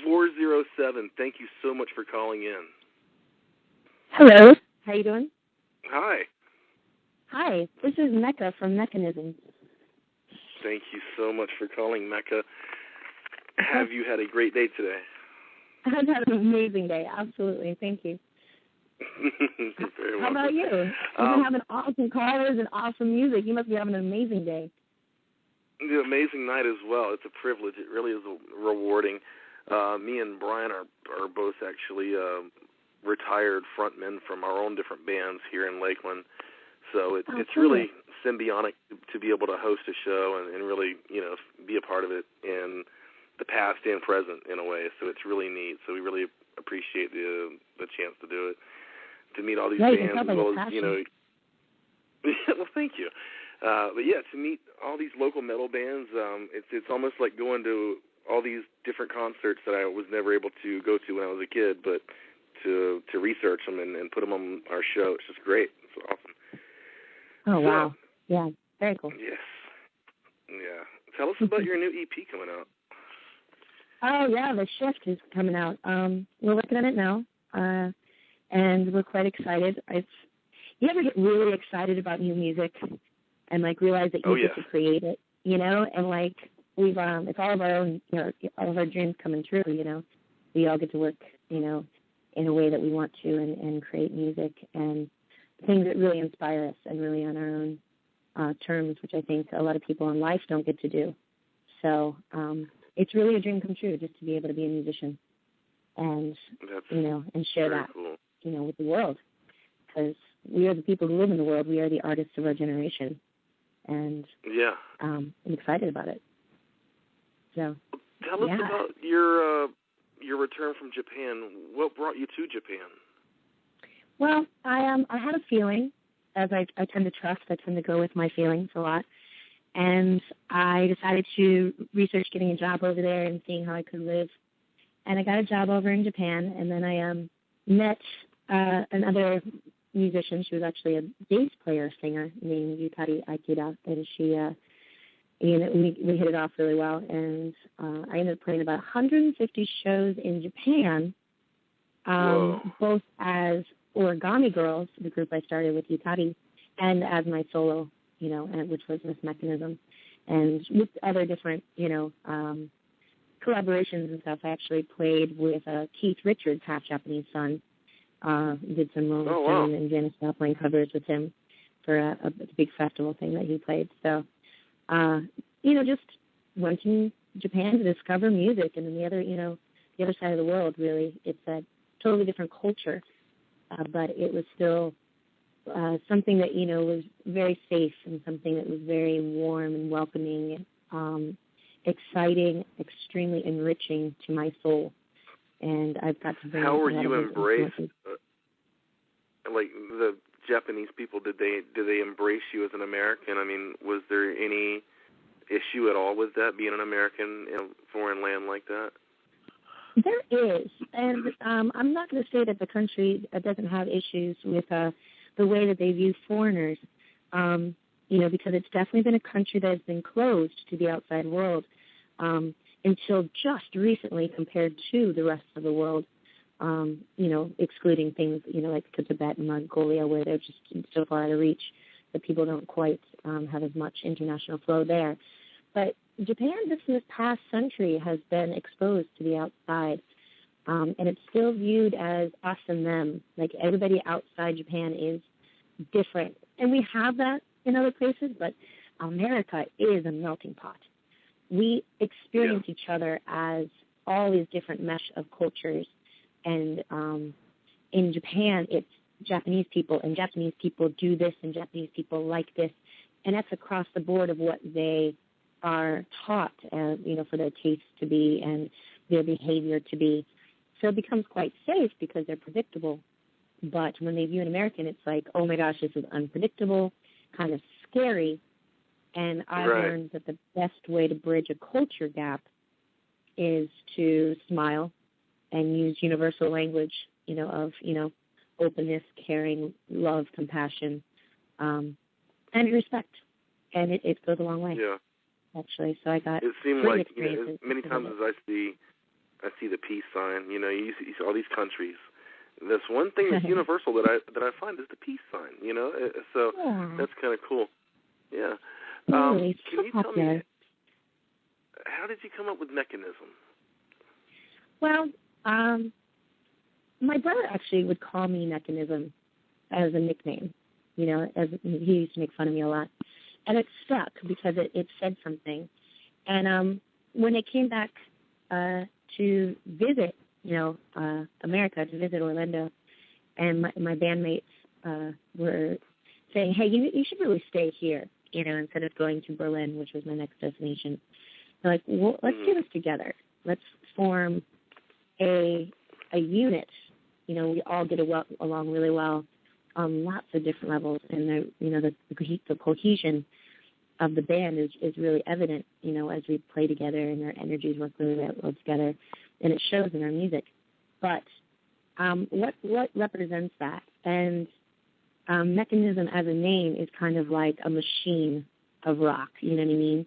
407, thank you so much for calling in. Hello. How you doing? Hi. Hi. This is Meka from Meka Nism. Thank you so much for calling, Meka. Have you had a great day today? I've had an amazing day. Absolutely. Thank you. Very welcome. How about you? You've been having awesome callers and awesome music. You must be having an amazing day. The amazing night as well. It's a privilege. It really is rewarding. Me and Brian are both actually retired frontmen from our own different bands here in Lakeland. So it's really symbiotic to be able to host a show and really, be a part of it in the past and present in a way. So it's really neat. So we really appreciate the chance to do it, to meet all these bands as well as, well, thank you. But yeah, to meet all these local metal bands, it's almost like going to all these different concerts that I was never able to go to when I was a kid, but to research them and put them on our show, it's just great. It's awesome. Oh, wow. Yeah, very cool. Yes. Yeah. Tell us about your new EP coming out. Oh, yeah, The Shift is coming out. We're working on it now, and we're quite excited. You ever get really excited about new music and, realize that you get to create it, And, we've, it's all of our own, all of our dreams coming true, We all get to work, in a way that we want to and create music and things that really inspire us and really on our own terms, which I think a lot of people in life don't get to do. So it's really a dream come true just to be able to be a musician and, and share that, cool. With the world. Because we are the people who live in the world. We are the artists of our generation. And I'm excited about it. So tell us about your return from Japan. What brought you to Japan? Well, I had a feeling, as I tend to trust. I tend to go with my feelings a lot. And I decided to research getting a job over there and seeing how I could live. And I got a job over in Japan, and then I met another musician. She was actually a bass player, singer named Yukari Aikida, and she, we hit it off really well. And I ended up playing about 150 shows in Japan, both as Origami Girls, the group I started with Yukari, and as my solo, which was Miss Meka Nism, and with other different, collaborations and stuff. I actually played with Keith Richards, half Japanese son. Did some Rolling Stone and Janis Joplin covers with him for a big festival thing that he played. So, just went to Japan to discover music, and then the other side of the world, really, it's a totally different culture, but it was still something that, was very safe and something that was very warm and welcoming, exciting, extremely enriching to my soul. And I've got to bring. How were you embraced? The Japanese people, did they embrace you as an American? I mean, was there any issue at all with that, being an American in a foreign land like that? There is, and I'm not going to say that the country doesn't have issues with the way that they view foreigners, because it's definitely been a country that has been closed to the outside world until just recently compared to the rest of the world, excluding things, like Tibet and Mongolia, where they're just so far out of reach that people don't quite have as much international flow there. But Japan, this past century, has been exposed to the outside, and it's still viewed as us and them. Like, everybody outside Japan is different. And we have that in other places, but America is a melting pot. We experience each other as all these different mesh of cultures. And in Japan, it's Japanese people, and Japanese people do this, and Japanese people like this. And that's across the board of what they are taught, for their tastes to be and their behavior to be. So it becomes quite safe because they're predictable. But when they view an American, it's like, oh my gosh, this is unpredictable, kind of scary. And I've learned that the best way to bridge a culture gap is to smile and use universal language, of openness, caring, love, compassion, and respect. And it goes a long way. Yeah. Actually, so I got. It seemed like many times as I see I see the peace sign. You know, you see all these countries. This one thing that's universal that I find is the peace sign. You know, so that's kind of cool. Yeah. Can you tell me, how did you come up with MeKa Nism? Well, my brother actually would call me MeKa Nism as a nickname. You know, as he used to make fun of me a lot, and it stuck because it said something. And when I came back to visit, you know, America, to visit Orlando, and my bandmates were saying, hey, you should really stay here, you know, instead of going to Berlin, which was my next destination. They're like, well, let's do this together. Let's form a unit. You know, we all get along really well on lots of different levels, and the cohesion of the band is really evident, you know, as we play together and our energies work really well together, and it shows in our music. But what represents that? And MeKa Nism as a name is kind of like a machine of rock, you know what I mean?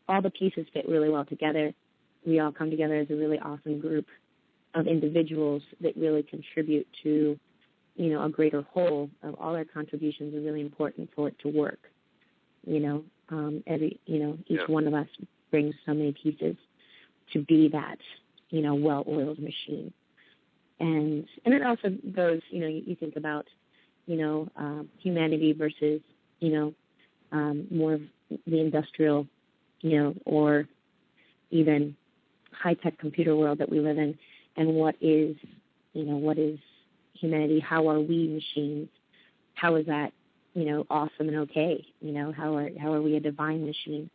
All the pieces fit really well together. We all come together as a really awesome group of individuals that really contribute to, you know, a greater whole. Of all our contributions are really important for it to work. You know, each one of us brings so many pieces to be that, you know, well-oiled machine. And it also goes, you know, you think about, you know, humanity versus, you know, more of the industrial, you know, or even high-tech computer world that we live in, and what is humanity? How are we machines? How is that, you know, awesome and okay? You know, how are we a divine machine?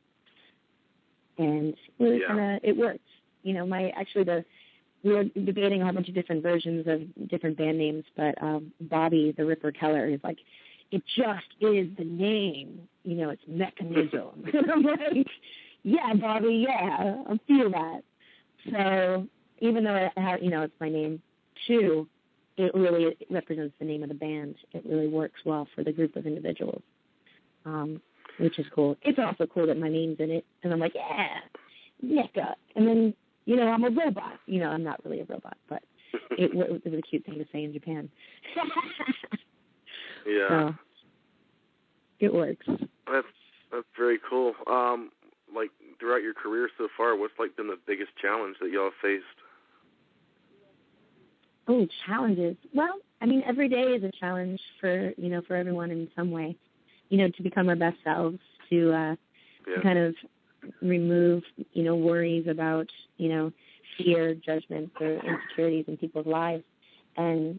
And really it works. You know, we were debating a whole bunch of different versions of different band names, but Bobby the Ripper Keller is like, it just is the name. You know, it's MeKa Nism. And I'm like, yeah, Bobby, yeah, I feel that. So even though it's my name too, it really represents the name of the band. It really works well for the group of individuals, which is cool. It's also cool that my name's in it, and I'm like, yeah, Meka. And then, you know, I'm a robot. You know, I'm not really a robot, but it was a cute thing to say in Japan. Yeah. So, it works. That's very cool. Like, throughout your career so far, what's, like, been the biggest challenge that y'all faced? Oh, challenges. Well, I mean, every day is a challenge for everyone in some way. You know, to become our best selves, to kind of remove, you know, worries about, you know, fear, judgment, or insecurities in people's lives. And,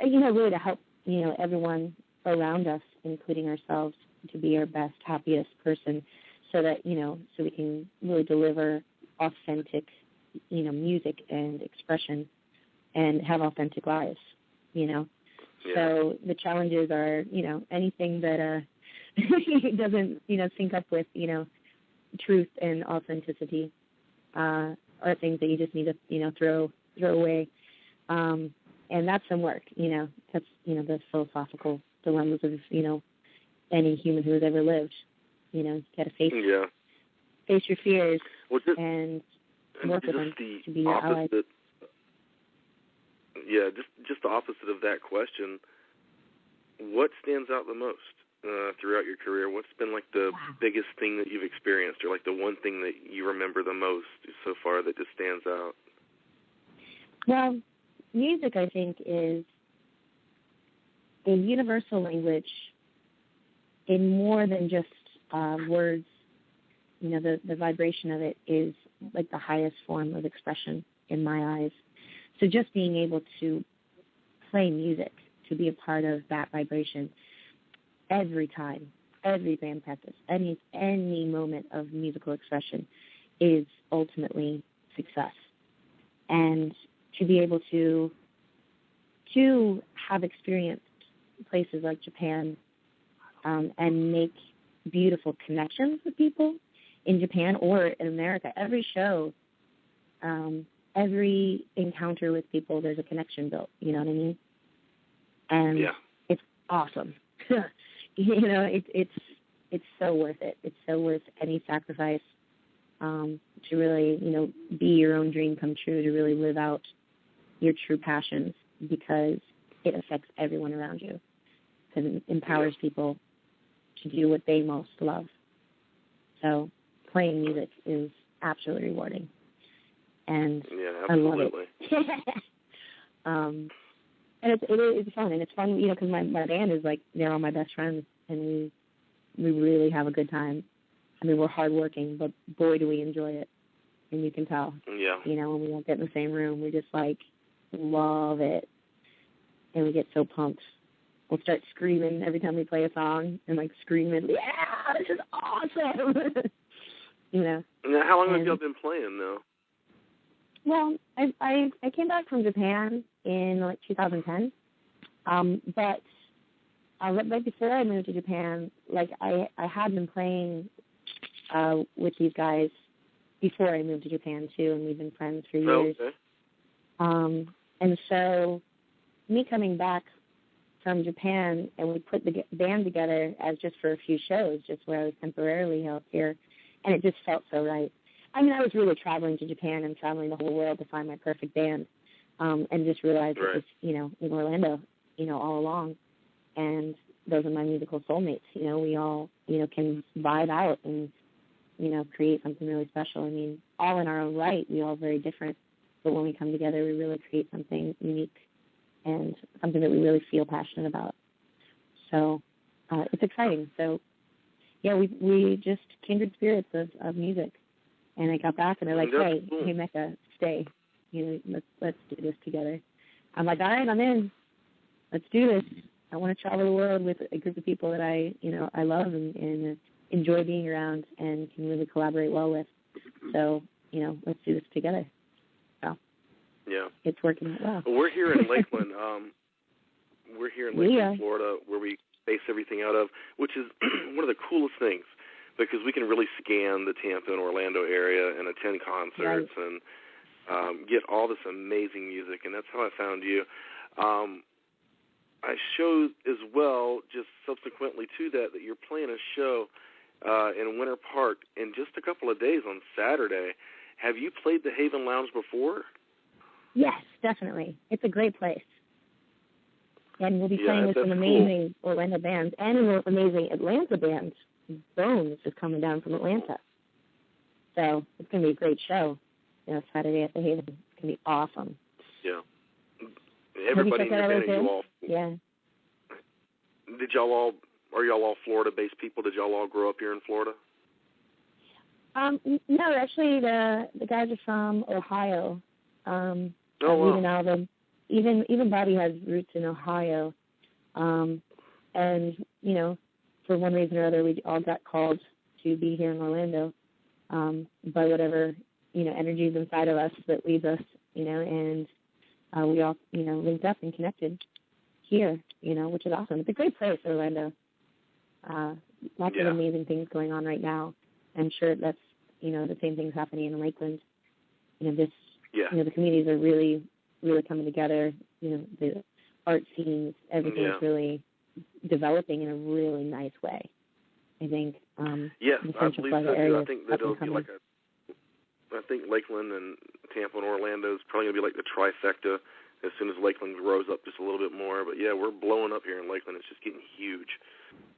you know, really to help, you know, everyone around us, including ourselves, to be our best, happiest person, so that, you know, so we can really deliver authentic, you know, music and expression and have authentic lives, you know. Yeah. So the challenges are, you know, anything that doesn't, you know, sync up with, you know, truth and authenticity are things that you just need to, you know, throw away. And that's some work, you know. That's, you know, the philosophical dilemmas of, you know, any human who has ever lived. You know, you got to face your fears and work with them to be your ally. Yeah, just the opposite of that question. What stands out the most throughout your career? What's been like the biggest thing that you've experienced, or like the one thing that you remember the most so far that just stands out? Well, music, I think, is a universal language in more than just words. You know, the vibration of it is like the highest form of expression in my eyes. So just being able to play music, to be a part of that vibration every time, every band practice, any moment of musical expression is ultimately success. And to be able to have experienced places like Japan and make beautiful connections with people in Japan or in America, every show, every encounter with people, there's a connection built, you know what I mean? And it's awesome. You know, it's so worth it. It's so worth any sacrifice to really, be your own dream come true, to really live out your true passions, because it affects everyone around you, because it empowers people to do what they most love. So playing music is absolutely rewarding, and I love it. And it's fun, and it's fun, because my band is they're all my best friends, and we really have a good time. I mean, we're hardworking, but boy, do we enjoy it, and you can tell. Yeah. When we all get in the same room, we just love it, and we get so pumped. We'll start screaming every time we play a song, and screaming, yeah, this is awesome. Now, how long have you been playing now? Well, I came back from Japan in 2010, but right before I moved to Japan, I had been playing with these guys before I moved to Japan too, and we've been friends for years. Okay. And so me coming back from Japan, and we put the band together as just for a few shows, just where I was temporarily out here, and it just felt so right. I mean, I was really traveling to Japan and traveling the whole world to find my perfect band, and just realized it was, in Orlando, all along. And those are my musical soulmates. We all, can vibe out and, create something really special. I mean, all in our own right, we all very different. But when we come together, we really create something unique and something that we really feel passionate about. So it's exciting. So, yeah, we just kindred spirits of music. And I got back, and they're like, hey, Meka, stay. Let's do this together. I'm like, all right, I'm in. Let's do this. I want to travel the world with a group of people that I love and enjoy being around and can really collaborate well with. So, let's do this together. So, yeah, it's working out well. We're here in Lakeland. Florida, where we base everything out of, which is one of the coolest things, because we can really scan the Tampa and Orlando area and attend concerts and get all this amazing music, and that's how I found you. I showed as well, just subsequently to that you're playing a show in Winter Park in just a couple of days on Saturday. Have you played the Haven Lounge before? Yes, definitely. It's a great place. And we'll be playing with some amazing Orlando bands and an amazing Atlanta band. Bones is coming down from Atlanta. So it's going to be a great show, Saturday at the Haven. It's going to be awesome. Yeah. Everybody in your band, you all. Yeah. Are y'all all Florida-based people? Did y'all all grow up here in Florida? No, actually, the guys are from Ohio. Wow. Album. Even Bobby has roots in Ohio. And, for one reason or other, we all got called to be here in Orlando by whatever, energies inside of us that leads us, and we all, linked up and connected here, which is awesome. It's a great place, Orlando. Lots of amazing things going on right now. I'm sure that's, the same things happening in Lakeland. The communities are really, really coming together. The art scenes, everything's really developing in a really nice way. I think. Yes, I believe so too. I think that it'll be I think Lakeland and Tampa and Orlando is probably going to be like the trifecta as soon as Lakeland grows up just a little bit more. But yeah, we're blowing up here in Lakeland. It's just getting huge.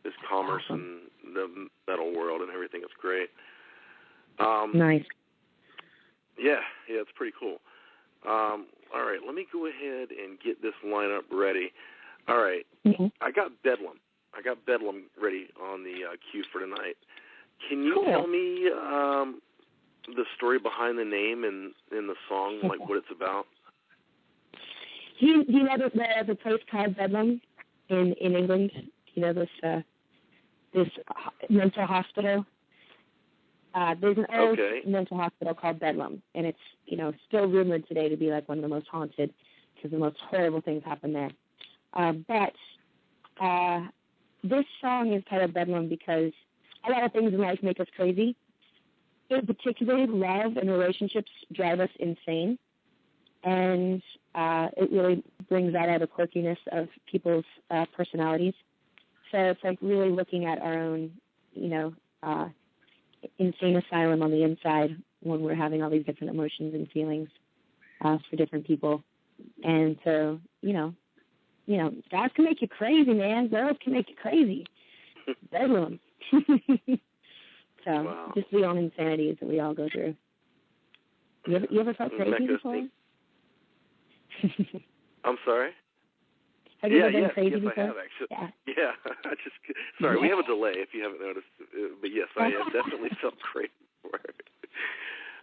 This commerce and the metal world and everything. It's great. Nice. Yeah, it's pretty cool. All right, let me go ahead and get this lineup ready. All right, I got Bedlam. Ready on the queue for tonight. Can you tell me the story behind the name and the song, like what it's about? Do you know the place called Bedlam in England? This mental hospital. There's an old mental hospital called Bedlam, and it's still rumored today to be like one of the most haunted because the most horrible things happen there. But this song is titled Bedlam because a lot of things in life make us crazy. In particular, love and relationships drive us insane, and it really brings out the quirkiness of people's personalities. So it's like really looking at our own, insane asylum on the inside when we're having all these different emotions and feelings for different people. And so, guys can make you crazy, man. Girls can make you crazy. Bedlam. So, wow. Just the own insanities that we all go through. You ever felt crazy before? I'm sorry? Have you ever been crazy yes, before? I have, actually. Yeah. Sorry, we have a delay, if you haven't noticed. But yes, I have definitely felt crazy before.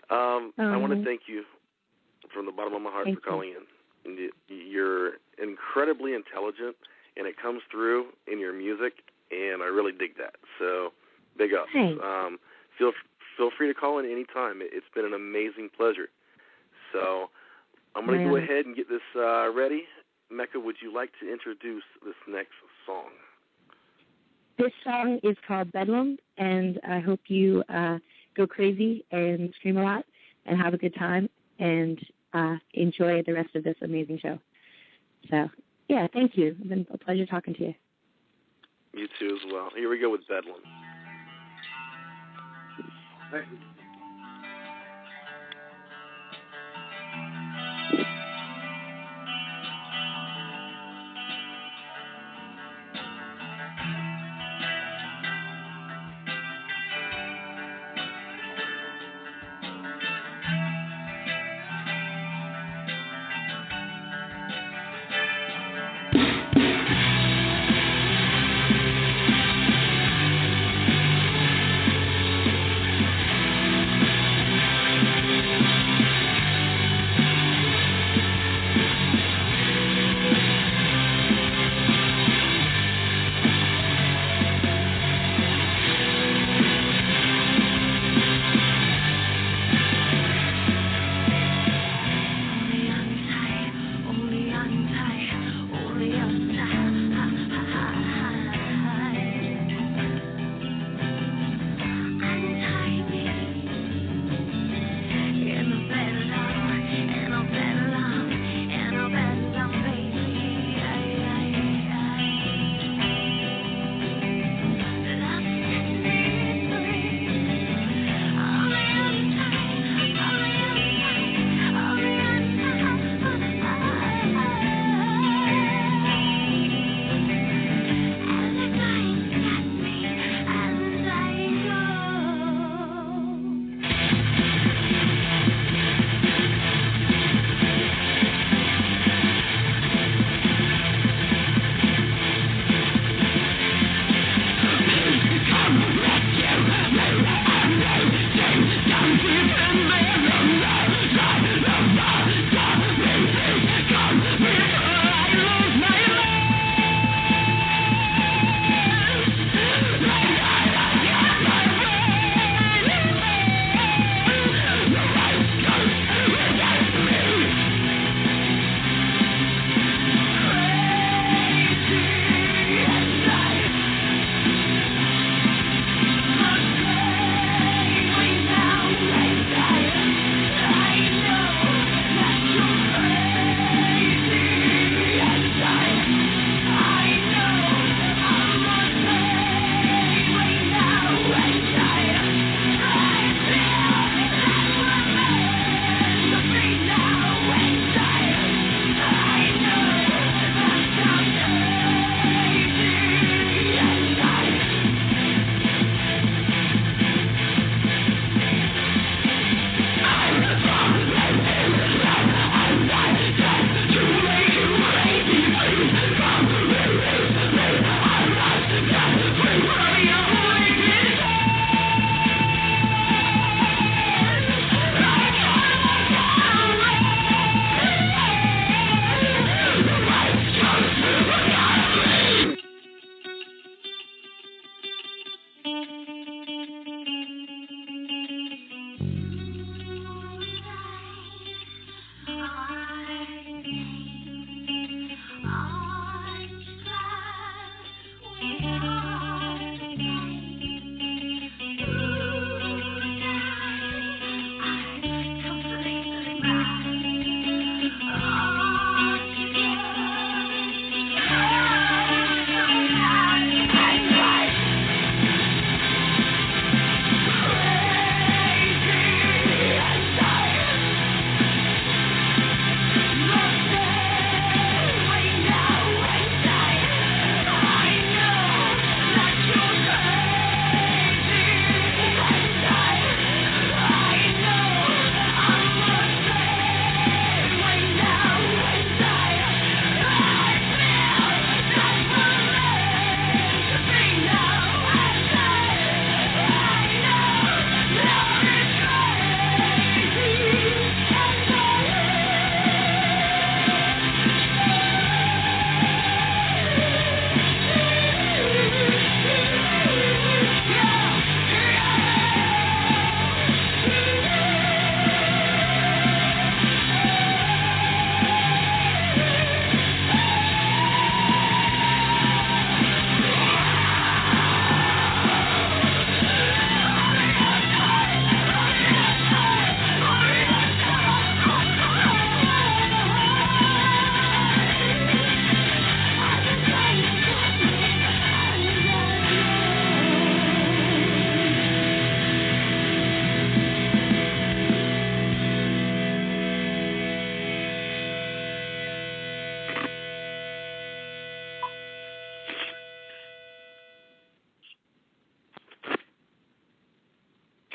I want to thank you from the bottom of my heart for calling in. You're incredibly intelligent, and it comes through in your music, and I really dig that. So, big ups. Feel free to call in any time. It's been an amazing pleasure. So, I'm going to go ahead and get this ready. Meka, would you like to introduce this next song? This song is called Bedlam, and I hope you go crazy and scream a lot and have a good time and enjoy the rest of this amazing show. So, yeah, thank you. It's been a pleasure talking to you. You too as well. Here we go with Bedlam. Thank you.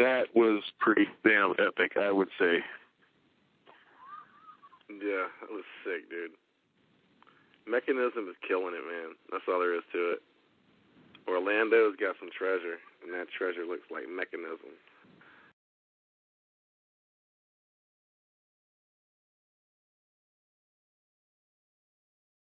that was pretty damn epic, I would say. Yeah, that was sick, dude. MeKa Nism is killing it, man. That's all there is to it. Orlando's got some treasure, and that treasure looks like MeKa Nism.